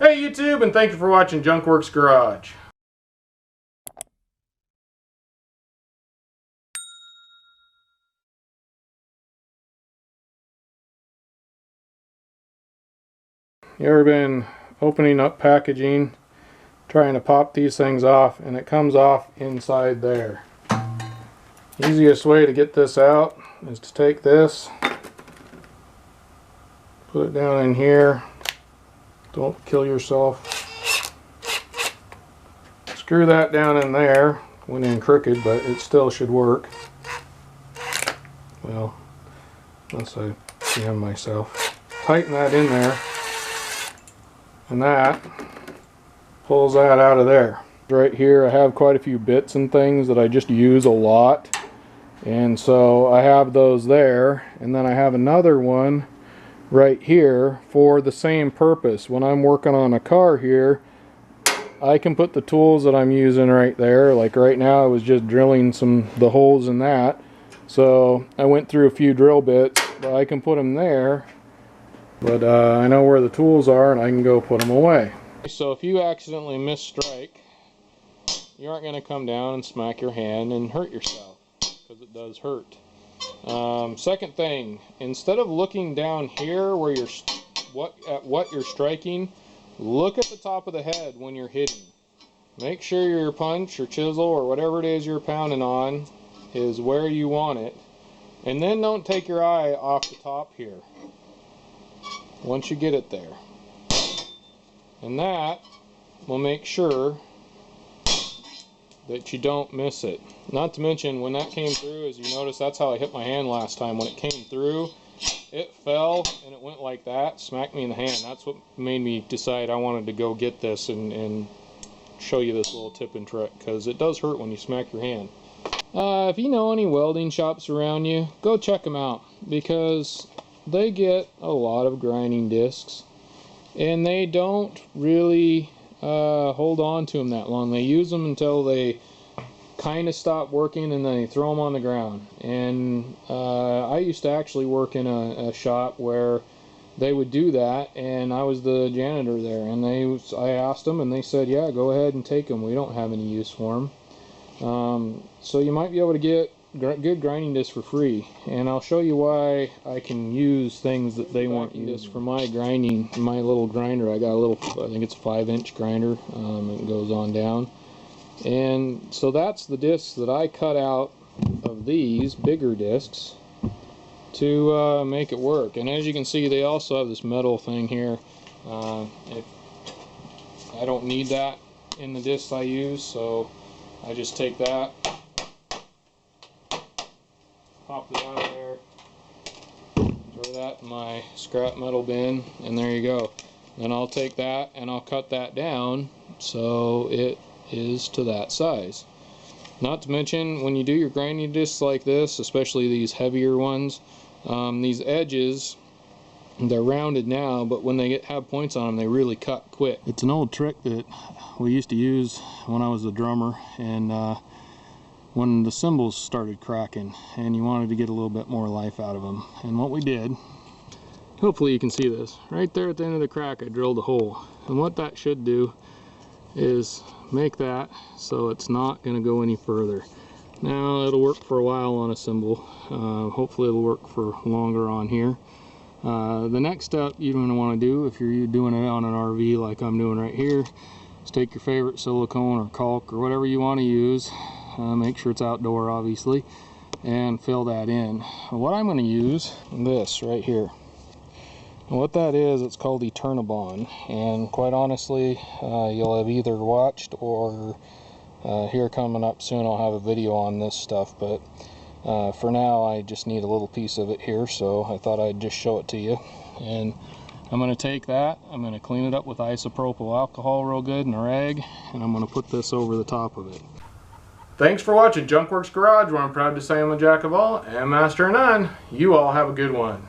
Hey YouTube, and thank you for watching Junkworks Garage. You ever been opening up packaging, trying to pop these things off, and it comes off inside there? Easiest way to get this out is to take this, put it down in here. Don't kill yourself. Screw that down in there. Went in crooked, but it still should work. Well, unless I jam myself. Tighten that in there, and that pulls that out of there. Right here I have quite a few bits and things that I just use a lot, and so I have those there, and then I have another one right here for the same purpose. When I'm working on a car here, I can put the tools that I'm using right there. Like right now I was just drilling the holes in that, so I went through a few drill bits, but I can put them there, but I know where the tools are and I can go put them away. So if you accidentally miss strike, you aren't going to come down and smack your hand and hurt yourself, because it does hurt. Second thing, instead of looking down here where you're what you're striking, look at the top of the head when you're hitting. Make sure your punch or chisel or whatever it is you're pounding on is where you want it, and then don't take your eye off the top here once you get it there, and that will make sure that you don't miss it. Not to mention, when that came through, as you notice, that's how I hit my hand last time. When it came through, it fell and it went like that, smacked me in the hand. That's what made me decide I wanted to go get this and show you this little tip and trick, because it does hurt when you smack your hand. If you know any welding shops around you, go check them out, because they get a lot of grinding discs and they don't really hold on to them that long. They use them until they kind of stop working, and then they throw them on the ground. And I used to actually work in a shop where they would do that, and I was the janitor there, and I asked them and they said, yeah, go ahead and take them, we don't have any use for them. So you might be able to get good grinding discs for free, and I'll show you why I can use things that they won't use. For my grinding, my little grinder, I got a little, I think it's a 5-inch grinder. It goes on down, and so that's the discs that I cut out of these bigger discs to make it work. And as you can see, they also have this metal thing here. I don't need that in the discs I use, so I just take that, pop it out of there, throw that in my scrap metal bin, and there you go. Then I'll take that and I'll cut that down so it is to that size. Not to mention, when you do your grinding discs like this, especially these heavier ones, these edges, they're rounded now, but when they have points on them, they really cut quick. It's an old trick that we used to use when I was a drummer, and when the cymbals started cracking and you wanted to get a little bit more life out of them. And what we did, hopefully you can see this, right there at the end of the crack I drilled a hole. And what that should do is make that so it's not going to go any further. Now it'll work for a while on a cymbal. Hopefully it'll work for longer on here. The next step you're going to want to do, if you're doing it on an RV like I'm doing right here, is take your favorite silicone or caulk or whatever you want to use. Make sure it's outdoor, obviously, and fill that in. What I'm going to use, this right here. And what that is, it's called Eternabond, and quite honestly, you'll have either watched or here coming up soon I'll have a video on this stuff, but for now I just need a little piece of it here, so I thought I'd just show it to you. And I'm going to take that, I'm going to clean it up with isopropyl alcohol real good and a rag, and I'm going to put this over the top of it. Thanks for watching Junkworks Garage, where I'm proud to say I'm a jack of all and master of none. You all have a good one.